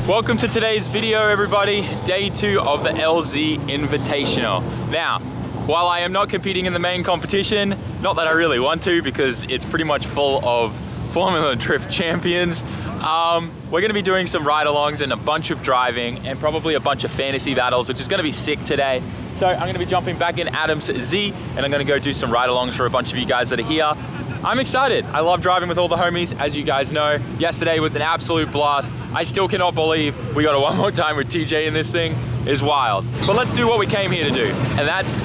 Welcome to today's video, everybody. Day 2 of the LZ Invitational. Now, while I am not competing in the main competition, not that I really want to because it's pretty much full of Formula Drift champions, we're gonna be doing some ride-alongs and a bunch of driving and probably a bunch of fantasy battles, which is gonna be sick today. So I'm gonna be jumping back in Adam's Z and I'm gonna go do some ride-alongs for a bunch of you guys that are here. I'm excited. I love driving with all the homies, as you guys know. Yesterday was an absolute blast. I still cannot believe we got a one more time with TJ in this thing. It's wild. But let's do what we came here to do, and that's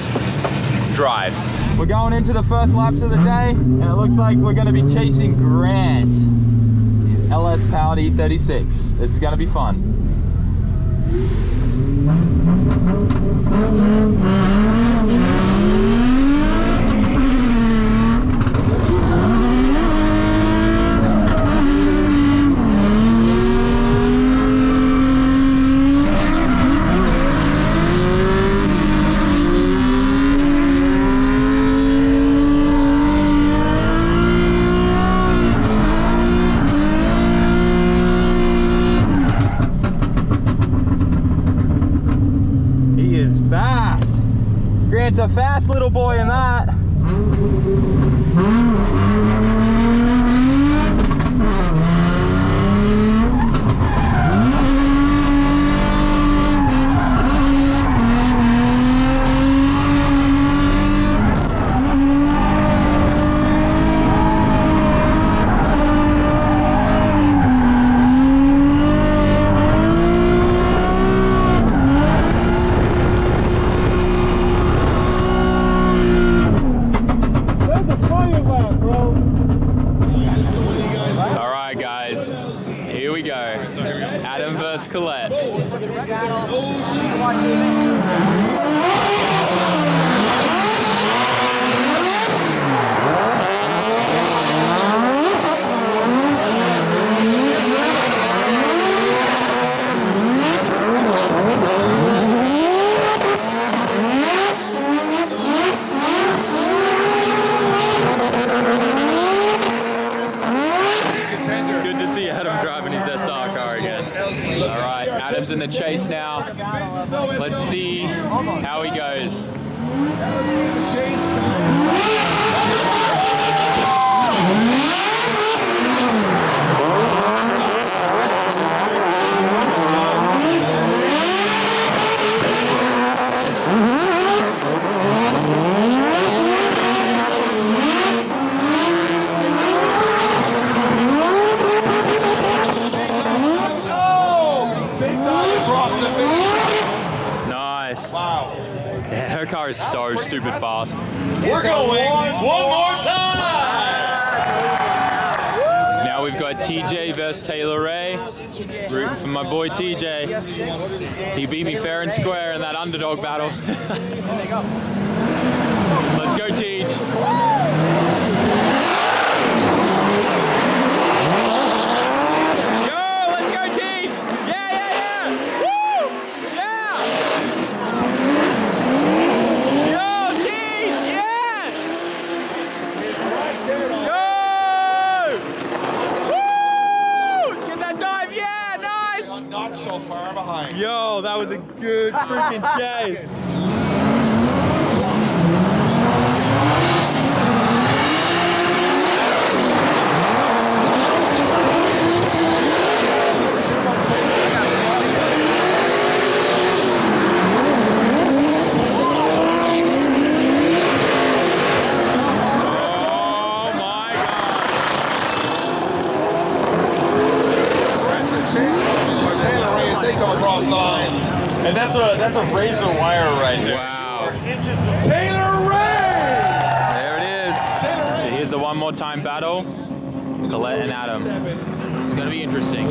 drive. We're going into the first laps of the day, and it looks like we're gonna be chasing Grant. He's LS powered E36. This is gonna be fun. Fast. Grant's a fast little boy in that. Adam versus Colette. Good to see Adam driving his SR car again. All right, Adam's in the chase now. Let's see how he goes. Wow. Yeah, her car is so stupid fast. We're going one more time! Now we've got TJ versus Taylor Ray. Rooting for my boy TJ. He beat me fair and square in that underdog battle. Let's go, Tej. Not so far behind. Yo, that was a good freaking chase. And that's a razor wire right there. Wow. Taylor Ray! There it is. Taylor Ray. So here's the one more time battle. Colette and Adam. It's gonna be interesting.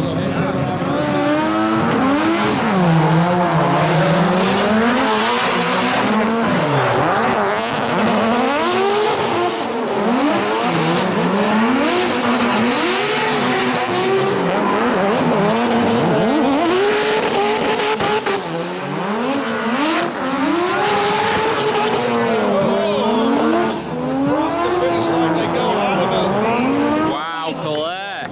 Wow, Colette.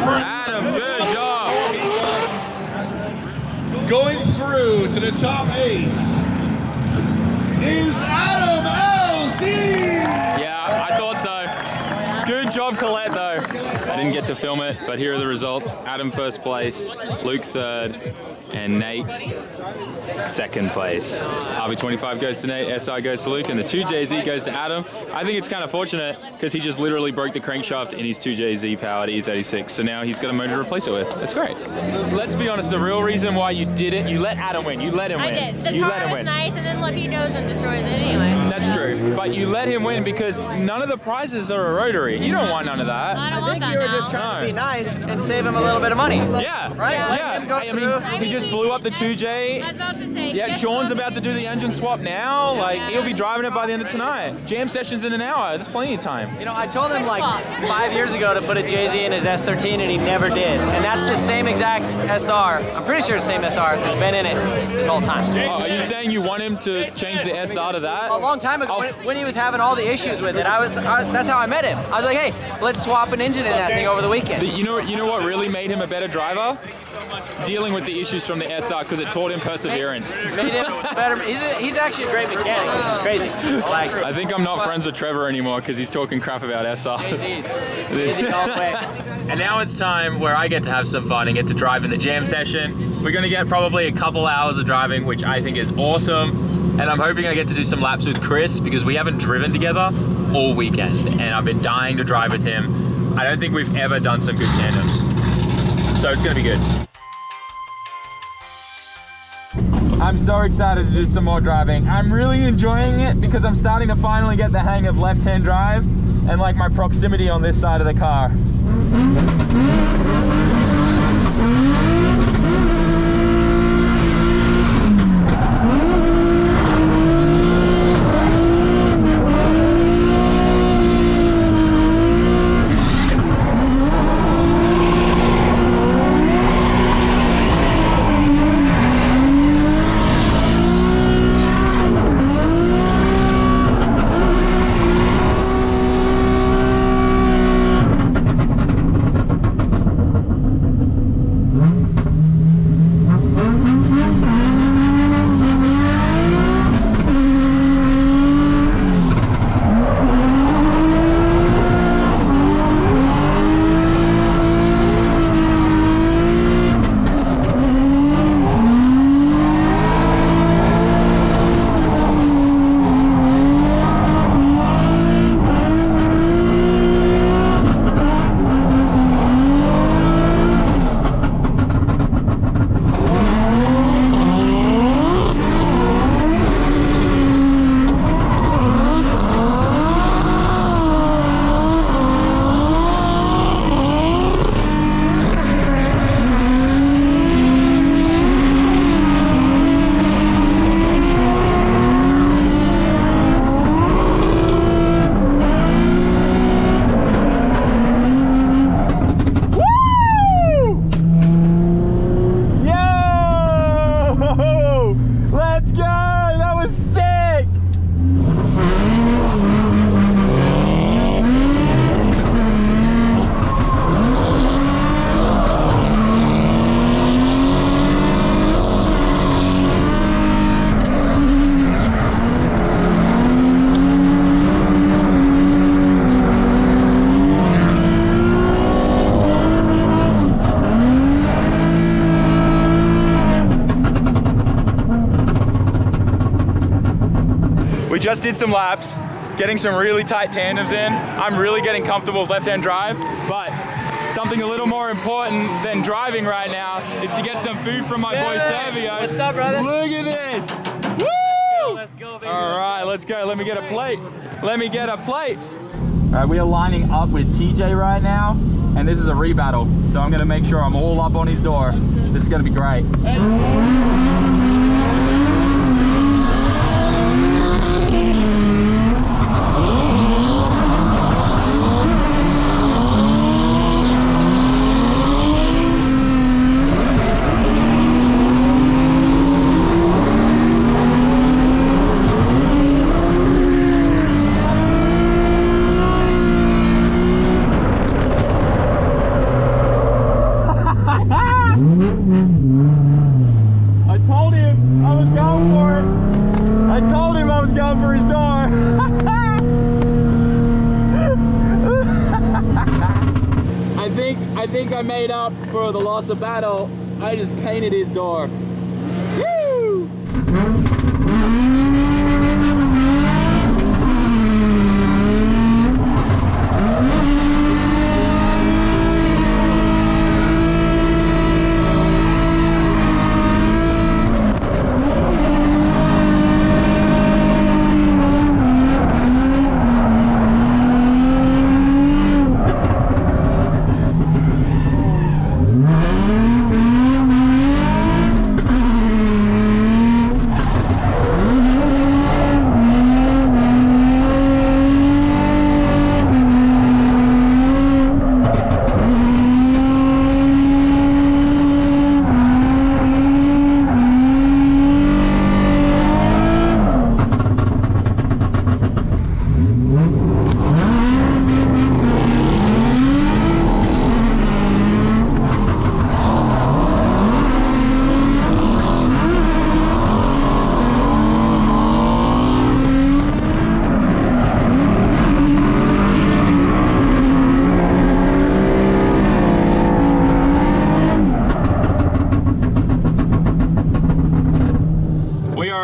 first. Adam, good job. Going through to the top 8 is Adam LZ. Yeah, I thought so. Good job, Colette, though. I didn't get to film it, but here are the results. Adam first place, Luke third, and Nate second place. RB25 goes to Nate, SI goes to Luke, and the 2JZ goes to Adam. I think it's kind of fortunate because he just literally broke the crankshaft in his 2JZ powered E36, so now he's got a motor to replace it with. That's great. Let's be honest, the real reason why you did it, you let Adam win. You let him win. I did. The you car let him was win. nice, and then look, he knows and destroys it anyway. That's true, but you let him win because none of the prizes are a rotary. You don't want none of that. I don't I want think that you were now. just trying to be nice and save him a little bit of money. Yeah, Right? Yeah. Let yeah. him go I through. mean, he just blew up the 2J. I was about to say. Yeah, Sean's about to do the engine swap now. Like, he'll be driving it by the end of tonight. Jam session's in an hour. There's plenty of time. You know, I told him like 5 years ago to put a JZ in his S13 and he never did. And that's the same exact SR. I'm pretty sure it's the same SR that's been in it this whole time. Oh, are you saying you want him to change the SR to that? A long time ago, when he was having all the issues with it, that's how I met him. I was like, hey, let's swap an engine in that thing over the weekend. You know what really made him a better driver? Dealing with the issues from the SR because it taught him perseverance. Made him better. He's actually a great mechanic, which is crazy. Like, I think I'm not friends with Trevor anymore because he's talking crap about SR. JZ all the way. And now it's time where I get to have some fun and get to drive in the jam session. We're gonna get probably a couple hours of driving, which I think is awesome. And I'm hoping I get to do some laps with Chris because we haven't driven together all weekend and I've been dying to drive with him. I don't think we've ever done some good tandems. So it's gonna be good. I'm so excited to do some more driving. I'm really enjoying it because I'm starting to finally get the hang of left-hand drive and like my proximity on this side of the car. Just did some laps, getting some really tight tandems in. I'm really getting comfortable with left-hand drive, but something a little more important than driving right now is to get some food from my boy Servio. What's up, brother? Look at this. Woo! Let's go, baby. All right, let's go. Let me get a plate. Let me get a plate. All right, we are lining up with TJ right now, and this is a rebattle. So I'm gonna make sure I'm all up on his door. This is gonna be great. think I made up for the loss of battle. I just painted his door. Woo!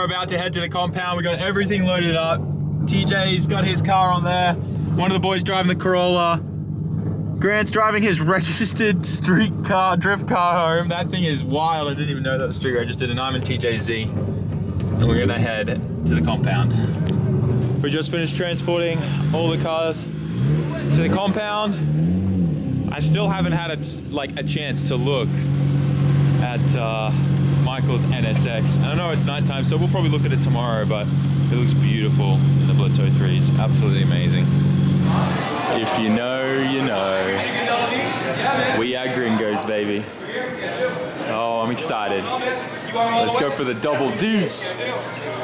About to head to the compound. We got everything loaded up. TJ's got his car on there. One of the boys driving the Corolla. Grant's driving his registered drift car home. That thing is wild. I didn't even know that was street registered. And I'm in TJ's Z. And we're gonna head to the compound. We just finished transporting all the cars to the compound. I still haven't had a chance to look at Michael's NSX. I know it's nighttime, so we'll probably look at it tomorrow, but it looks beautiful in the Blitz 03s. Absolutely amazing. If you know, you know. We are gringos, baby. Oh, I'm excited. Let's go for the double deuce.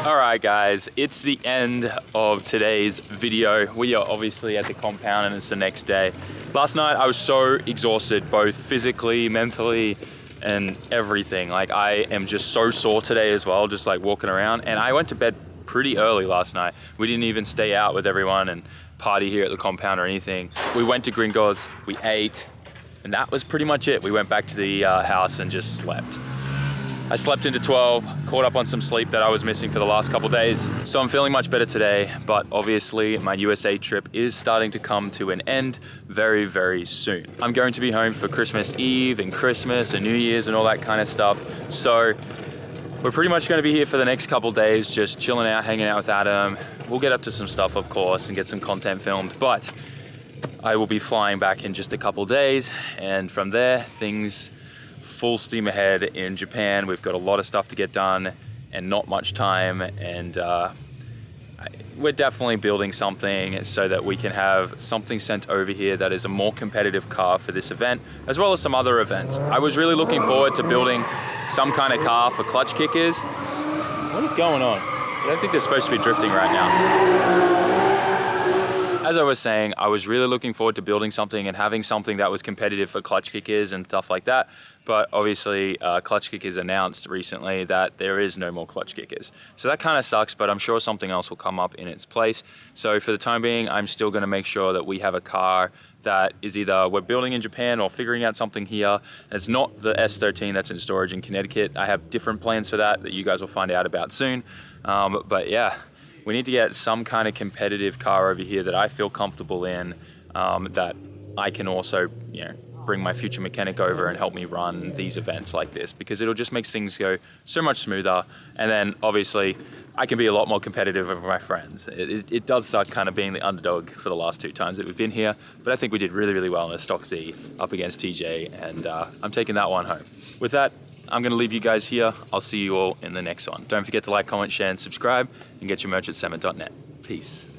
All right, guys, it's the end of today's video. We are obviously at the compound and it's the next day. Last night, I was so exhausted, both physically, mentally, and everything. Like, I am just so sore today as well, just like walking around. And I went to bed pretty early last night. We didn't even stay out with everyone and party here at the compound or anything. We went to Gringos, we ate, and that was pretty much it. We went back to the house and just slept. I slept into 12, caught up on some sleep that I was missing for the last couple days. So I'm feeling much better today, but obviously my USA trip is starting to come to an end very, very soon. I'm going to be home for Christmas Eve and Christmas and New Year's and all that kind of stuff. So we're pretty much going to be here for the next couple days, just chilling out, hanging out with Adam. We'll get up to some stuff, of course, and get some content filmed, but I will be flying back in just a couple days. And from there, things full steam ahead in Japan. We've got a lot of stuff to get done and not much time, and we're definitely building something so that we can have something sent over here that is a more competitive car for this event, as well as some other events. I was really looking forward to building some kind of car for clutch kickers. What is going on? I don't think they're supposed to be drifting right now. As I was saying, I was really looking forward to building something and having something that was competitive for clutch kickers and stuff like that. But obviously, Clutch Kickers announced recently that there is no more clutch kickers. So that kind of sucks, but I'm sure something else will come up in its place. So for the time being, I'm still going to make sure that we have a car that is either we're building in Japan or figuring out something here. It's not the S13 that's in storage in Connecticut. I have different plans for that you guys will find out about soon. But yeah, we need to get some kind of competitive car over here that I feel comfortable in, that I can also, bring my future mechanic over and help me run these events like this, because it'll just make things go so much smoother. And then obviously I can be a lot more competitive with my friends. It does suck kind of being the underdog for the last 2 times that we've been here, but I think we did really, really well in a Stock Z up against TJ, and I'm taking that one home. With that, I'm going to leave you guys here. I'll see you all in the next one. Don't forget to like, comment, share, and subscribe, and get your merch at SAMMIT.net. Peace.